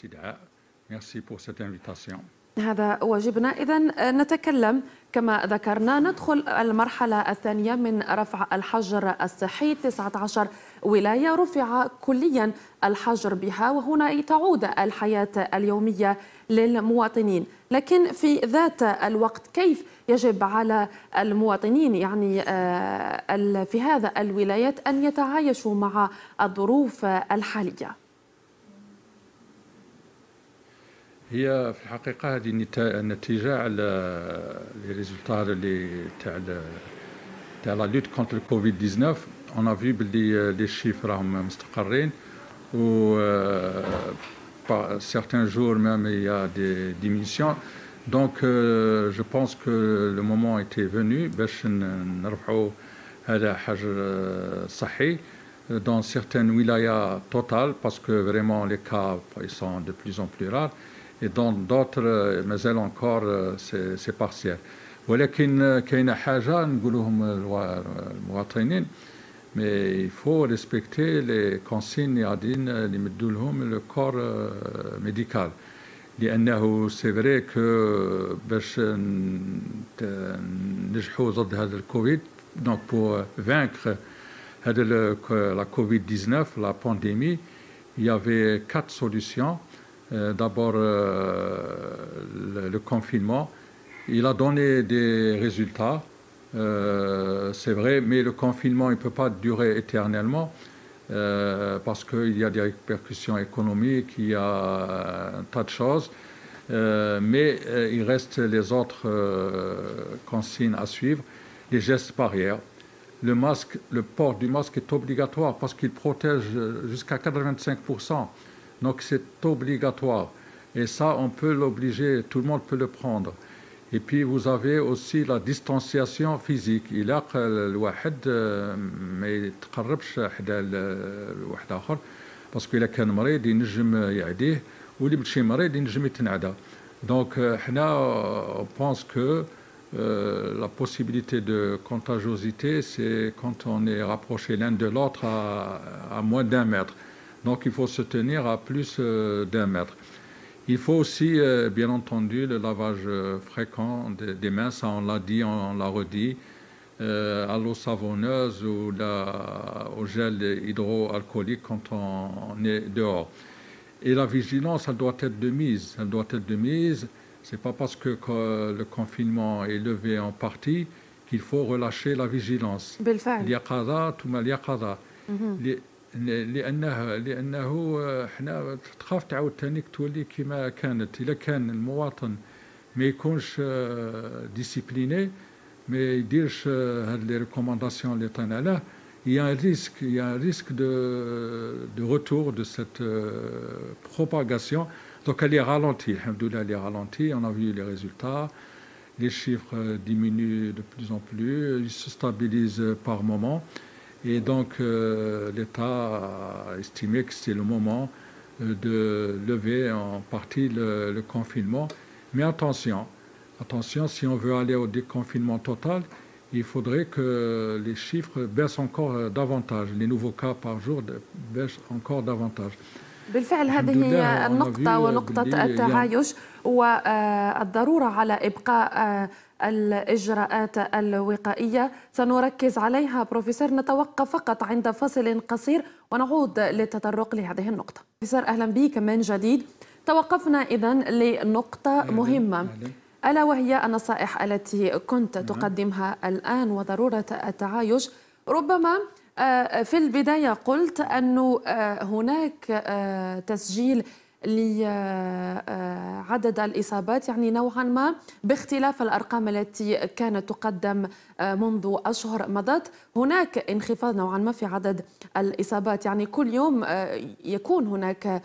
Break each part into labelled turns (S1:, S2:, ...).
S1: الاستدعاء. Merci pour cette invitation.
S2: هذا واجبنا. إذن نتكلم كما ذكرنا، ندخل المرحلة الثانية من رفع الحجر الصحي. 19 ولاية رفع كليا الحجر بها، وهنا تعود الحياة اليومية للمواطنين. لكن في ذات الوقت كيف يجب على المواطنين يعني في هذا الولايات أن يتعايشوا مع الظروف الحالية؟
S1: هي في الحقيقة هذه النتيجة على les résultats تاع la lutte contre le Covid-19. On a vu que les chiffres راهم مستقرين و certains jours même il y a des diminutions. Donc je pense que le moment était venu باش نرفعوا هذا حجر صحي dans certaines wilayas totales parce que vraiment les cas ils sont de plus en plus rares. Et dans d'autres, مازال encore c'est partiel. ولكن كاينه حاجه نقولوهم المواطنين، mais il faut respecter les consignes غاديين اللي مدوا لهم le corps médical. لانه c'est vrai que باش نجحوا ضد هذا الكوفيد، donc pour vaincre هذا la Covid-19, la pandémie, il y avait 4 solutions. D'abord, le confinement, il a donné des résultats, c'est vrai, mais le confinement, il ne peut pas durer éternellement parce qu'il y a des répercussions économiques, il y a un tas de choses, mais il reste les autres consignes à suivre, les gestes barrières. Le port du masque est obligatoire parce qu'il protège jusqu'à 85%. Donc c'est obligatoire. Et ça, on peut l'obliger, tout le monde peut le prendre. Et puis vous avez aussi la distanciation physique. إلا الواحد ما يتقربش حدا لواحد آخر، باسكو إلا كان مريض ينجم يعديه، واللي ماشي مريض ينجم يتنعدى. Donc حنا on pense que la possibilité de contagiosité, c'est quand on est rapproché l'un de l'autre à moins d'1 mètre. Donc il faut se tenir à plus d'1 mètre. Il faut aussi, bien entendu, le lavage fréquent des mains, ça on l'a dit, on l'a redit, à l'eau savonneuse ou au gel hydroalcoolique quand on est dehors. Et la vigilance, elle doit être de mise. Elle doit être de mise. C'est pas parce que le confinement est levé en partie qu'il faut relâcher la vigilance.
S2: بالفعل.
S1: اليقظة ثم اليقظة. لانه احنا تخاف تعاود ثاني تولي كما كانت. الا كان المواطن ما يكونش ديسيبليني، ما يديرش هاد لي ريكومانداسيون اللي عطينا له، il y a un risque de retour de cette propagation. Donc elle est ralentie, alhamdoulilah, elle est ralentie. On a vu les résultats, les chiffres diminuent de plus en plus, ils se stabilisent par moment. Et donc l'État a estimé que c'est le moment de lever en partie le confinement. Mais attention, si on veut aller au déconfinement total, il faudrait que les chiffres baissent encore davantage. Les nouveaux cas par jour baissent encore davantage.
S2: بالفعل هذه هي النقطة ونقطة التعايش والضرورة على إبقاء الإجراءات الوقائية. سنركز عليها بروفيسور. نتوقف فقط عند فاصل قصير ونعود للتطرق لهذه النقطة. بروفيسور أهلا بك من جديد. توقفنا إذن لنقطة مهمة، ألا وهي النصائح التي كنت تقدمها الآن وضرورة التعايش. ربما في البداية قلت أنه هناك تسجيل لعدد الإصابات يعني نوعا ما باختلاف الأرقام التي كانت تقدم منذ أشهر مضت. هناك انخفاض نوعا ما في عدد الإصابات، يعني كل يوم يكون هناك،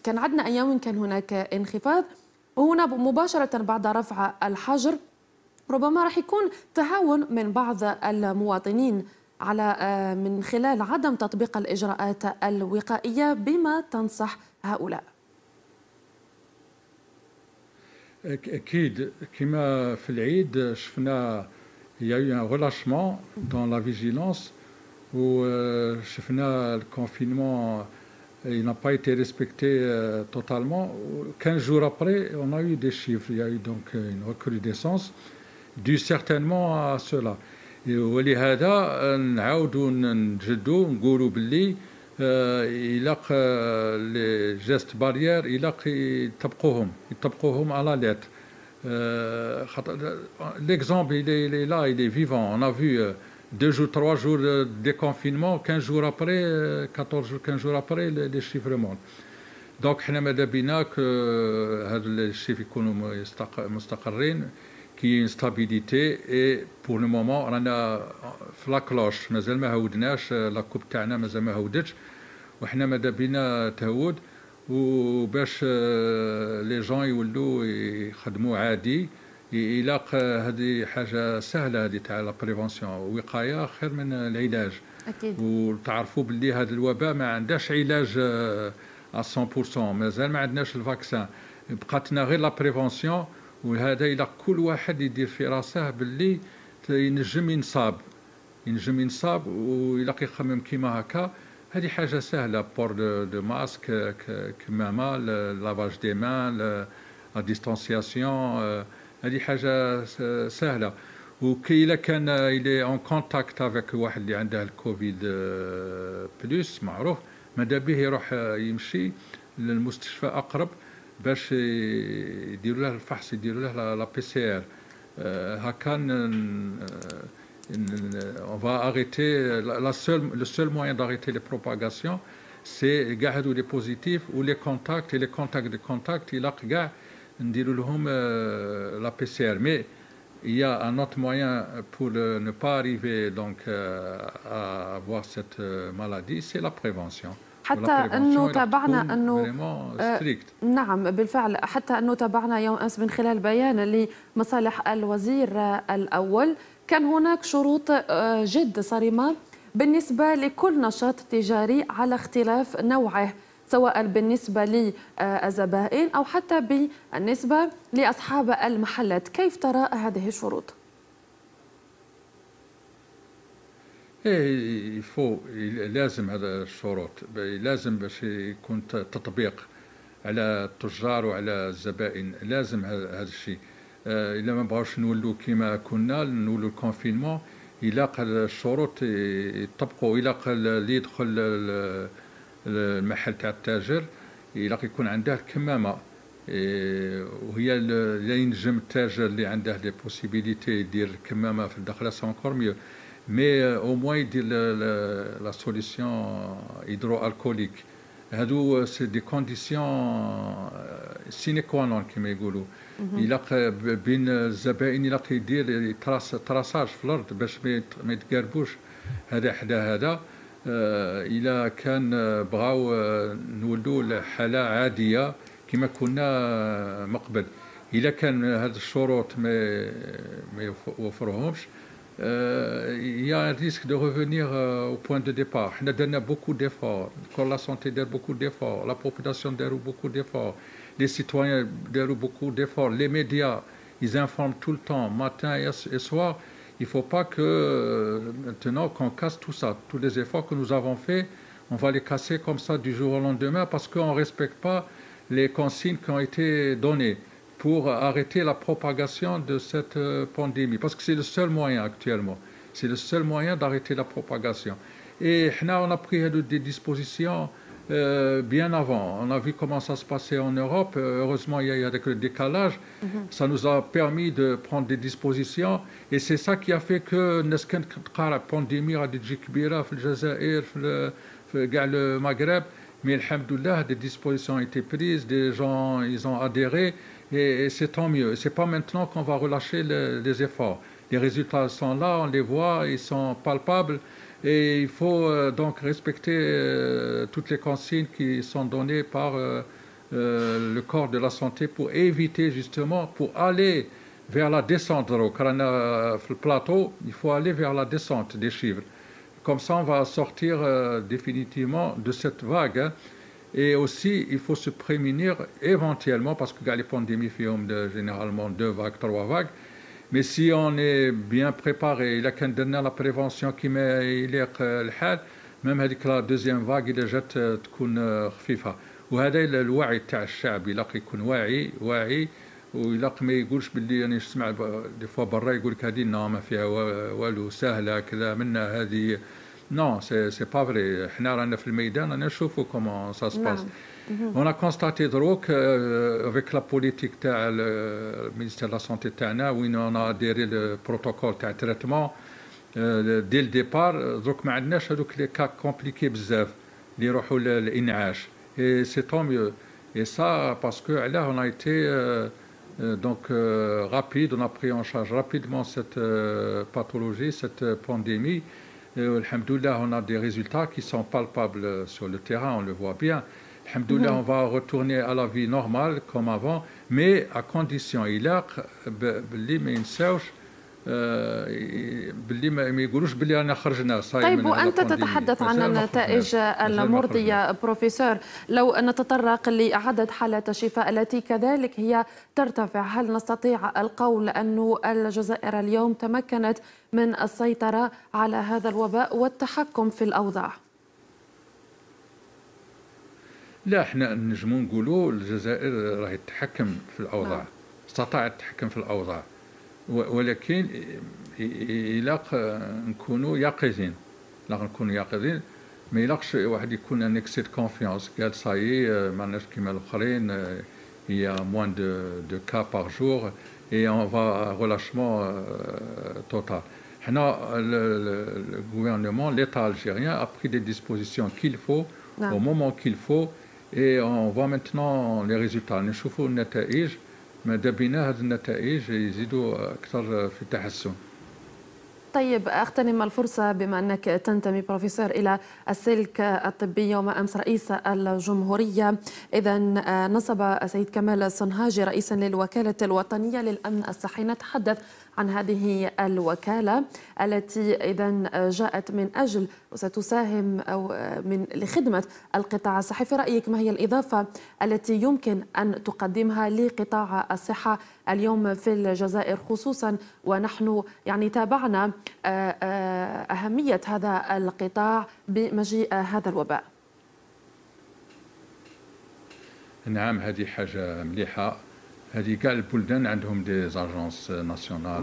S2: كان عندنا أيام كان هناك انخفاض، وهنا مباشرة بعد رفع الحجر ربما راح يكون تعاون من بعض المواطنين على من خلال عدم تطبيق الإجراءات الوقائية. بما تنصح هؤلاء؟
S1: أكيد كما في العيد شفنا il y a eu un relâchement dans la vigilance où شفنا الكونفينمون il n'a pas été respecté totalement. 15 jours après, on a eu des chiffres. Il y a eu donc une recrudescence due certainement à cela. ولهذا نعاودوا نجدوا نقولوا باللي إلا لي جيست بارير إلا يطبقوهم على ليتر. L'exemple, il est là, il est vivant. On a vu 2 jours, 3 jours de déconfinement, 15 jours après, 14 jours, 15 jours après, les chiffres montent. Donc, حنا ماذا بينا هاد الشيف يكونوا مستقرين كي ستابيليتي اي بور لو مومون رانا في لا كلوش مازال ما هودناش لا كوب تاعنا مازال ما هودتش وحنا ماذا بينا تهود وباش لي جون يولوا يخدموا عادي يلاق هذه حاجه سهله هذه تاع لا بريفونسيون وقايه خير من العلاج
S2: اكيد
S1: وتعرفوا باللي هذا الوباء ما عندهاش علاج 100% مازال ما عندناش الفاكسان بقاتنا غير لا بريفونسيون وهذا الى كل واحد يدير في راسه باللي ينجم ينصاب وإلا كيخمم كيما هكا هذه حاجه سهله بور دو ماسك كمامه لافاج دي مان لا ديستانسياسيون هذه حاجه سهله وكي الا كان الي اون كونتاكت افيك واحد اللي عنده الكوفيد بلس معروف ماذا به يروح يمشي للمستشفى اقرب باش يديروا له الفحص يديروا له لا بي سي ار هكا on va arrêter le seul moyen d'arrêter les propagations c'est قاعدوا les positifs ou les contacts et les contacts de contact il a كاع نديروا لهم la PCR mais il y a un autre moyen pour ne pas arriver donc à avoir cette maladie c'est la prévention
S2: حتى أنه تابعنا أنه نعم بالفعل حتى أنه تابعنا يوم أمس من خلال بيان لمصالح الوزير الأول كان هناك شروط جد صارمة بالنسبة لكل نشاط تجاري على اختلاف نوعه سواء بالنسبة للزبائن أو حتى بالنسبة لأصحاب المحلات. كيف ترى هذه الشروط؟
S1: لازم هذا الشروط لازم باش يكون تطبيق على التجار وعلى الزبائن لازم هذا الشيء الا ما بغاوش نولوا كما كنا نولوا الكونفينمون الا الشروط يطبقوا الا اللي يدخل المحل تاع التاجر الا يكون عنده الكمامه وهي اللي ينجم التاجر اللي عنده لي بوسيبيليتي يدير الكمامه في الداخله سي انكور ميو mais au moins يدير la solution hydroalcoolique هادو سي دي كونديسيون سيني كوا نون كما يقولوا الا بين الزبائن الا كيدير تراساج في الارض باش ما يتقاربوش هذا حدا هذا الا كان بغاو نولوا لحاله عاديه كما كنا مقبل الا كان هاد الشروط ما يوفرهمش il y a un risque de revenir au point de départ. On a donné beaucoup d'efforts. Le corps de la santé donne beaucoup d'efforts. La population donne beaucoup d'efforts. Les citoyens donnent beaucoup d'efforts. Les médias, ils informent tout le temps, matin et soir. Il ne faut pas que maintenant qu'on casse tout ça. Tous les efforts que nous avons faits, on va les casser comme ça du jour au lendemain parce qu'on ne respecte pas les consignes qui ont été données pour arrêter la propagation de cette pandémie. Parce que c'est le seul moyen actuellement. C'est le seul moyen d'arrêter la propagation. Et on a pris des dispositions bien avant. On a vu comment ça se passait en Europe. Heureusement, il y a le décalage. Ça nous a permis de prendre des dispositions. Et c'est ça qui a fait que la pandémie a été كبيرة في الجزائر في le Maghreb. Mais alhamdoulilah, des dispositions ont été prises. Des gens, ils ont adhéré. Et c'est tant mieux. Ce n'est pas maintenant qu'on va relâcher les efforts. Les résultats sont là, on les voit, ils sont palpables. Et il faut donc respecter toutes les consignes qui sont données par le corps de la santé pour éviter justement, pour aller vers la descente. Le plateau, il faut aller vers la descente des chiffres. Comme ça, on va sortir définitivement de cette vague. Et aussi, il faut se prémunir éventuellement, parce que les pandémies font généralement 2 vagues, 3 vagues. Mais si on est bien préparé, il y a la prévention qui met le hal, ميم هذيك لا دوزيام فاغ الا جات تكون خفيفه. وهذا الوعي تاع الشعب يلاق يكون واعي ويلاق ما يقولش باللي انا نسمع دي فوا برا يقول لك هذه ما فيها والو سهله كذا منا هذه. Non, c'est pas vrai. حنا رانا في الميدان رانا نشوفوا comment ça se passe. On a constaté دروك avec la politique تاع le ministère de la santé تاعنا وين on a adhéré le protocole تاع traitement dès le départ. دروك ما عندناش هذوك لي كا كومبليكي بزاف اللي يروحوا للانعاش. Et c'est tant mieux. Et ça parce que là on a été donc rapide, on a pris en charge rapidement cette pathologie, cette pandémie. Alhamdoulilah, on a des résultats qui sont palpables sur le terrain, on le voit bien. Alhamdoulilah, on va retourner à la vie normale comme avant, mais à condition باللي ما ينساوش باللي ما يقولوش باللي انا خرجنا صاير.
S2: طيب وانت تتحدث عن النتائج المرضيه بروفيسور، لو نتطرق لعدد حالات الشفاء التي كذلك هي ترتفع، هل نستطيع القول أن الجزائر اليوم تمكنت من السيطرة على هذا الوباء والتحكم في الأوضاع؟
S1: لا، احنا نجمو نقولوا الجزائر راهي تتحكم في الأوضاع، استطاعت تتحكم في الأوضاع، ولكن يلاق نكونوا يقظين، ما يلاقش واحد يكون ان اكسي دو كونفيونس قال صايي ما عندناش كيما الاخرين il y a moins de cas par jour et on va relâchement total. Le gouvernement, l'État algérien a pris des dispositions qu'il faut au moment qu'il faut et on voit maintenant les résultats. نشوفوا النتائج، ماذا بينا هذه النتائج يزيدوا أكثر في التحسن.
S2: طيب أغتنم الفرصة بما أنك تنتمي بروفيسور إلى السلك الطبي، يوم أمس رئيس الجمهورية إذا نصب السيد كمال الصنهاجي رئيسا للوكالة الوطنية للأمن الصحي. نتحدث عن هذه الوكالة التي إذا جاءت من أجل وستساهم أو لخدمة القطاع الصحي. في رأيك ما هي الإضافة التي يمكن أن تقدمها لقطاع الصحة اليوم في الجزائر، خصوصا ونحن يعني تابعنا أهمية هذا القطاع بمجيء هذا الوباء؟
S1: نعم، هذه حاجة مليحة. هذه كاع البلدان عندهم دي زاجونس ناسيونال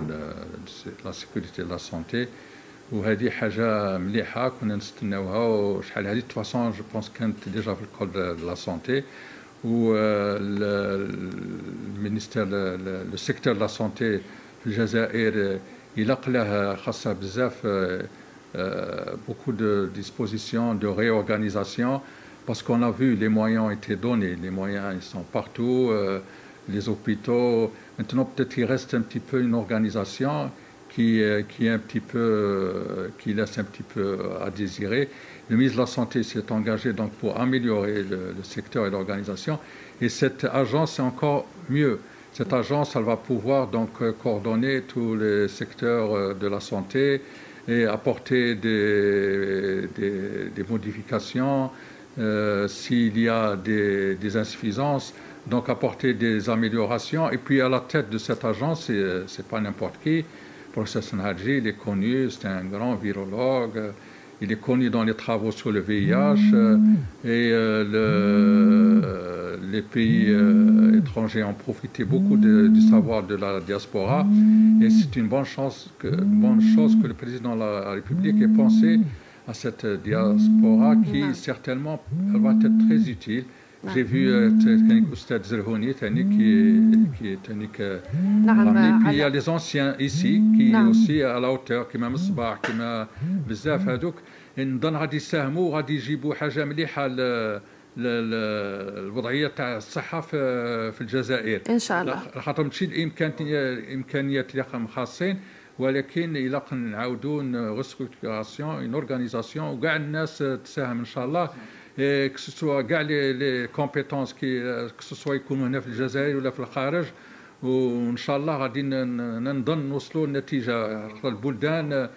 S1: لا سيكوريتي لا سونتي، وهذه حاجة مليحة كنا نستناوها وشحال هذه. فاسون جو بونس كانت ديجا في الكول دو لا سونتي، والمينيستير لو سيكتور لا سونتي في الجزائر يلاق له خاصة بزاف beaucoup de dispositions de réorganisation parce qu'on a vu les moyens ont été donnés, les moyens ils sont partout, les hôpitaux. Maintenant peut-être il reste un petit peu une organisation qui est un petit peu qui laisse un petit peu à désirer. Le ministre de la Santé s'est engagé donc pour améliorer le secteur et l'organisation, et cette agence c'est encore mieux. Cette agence, elle va pouvoir donc coordonner tous les secteurs de la santé et apporter des modifications s'il y a des insuffisances, donc apporter des améliorations. Et puis à la tête de cette agence, c'est pas n'importe qui. Le professeur Sonhadji, il est connu, c'est un grand virologue. Il est connu dans les travaux sur le VIH et les pays étrangers ont profité beaucoup du savoir de la diaspora. Et c'est une bonne chose que le président de la République ait pensé à cette diaspora qui certainement elle va être très utile. J'ai vu Oustad Zerhouni qui est ramené. Puis il y a les anciens ici qui aussi à la hauteur, qui m'a Msbah, qui m'a بزاف هذوك نظن غادي يساهموا وغادي يجيبوا حاجه مليحه الوضعيه تاع الصحه في الجزائر
S2: ان شاء الله.
S1: خاطر ماشي الامكانيات اللي خاصين، ولكن الى نعاودوا ريستركتوراسيون اون اورغانيزاسيون وكاع الناس تساهم ان شاء الله. كسوا كاع لي كومبيتونس كسوا يكونوا هنا في الجزائر ولا في الخارج، وان شاء الله غادي نظن نوصلوا لنتيجه. البلدان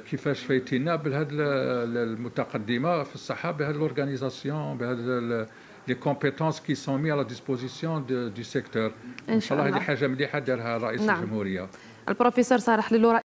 S1: كيفاش فايتينا بهذه المتقدمه في الصحه، بهذه الاورغانيزاسيون، بهذه لي كومبيتونس كي سون مي على ديسبوزيسيون دو سيكتور. ان شاء الله هذه حاجه مليحه دارها رئيس الجمهوريه.
S2: البروفيسور صالح للو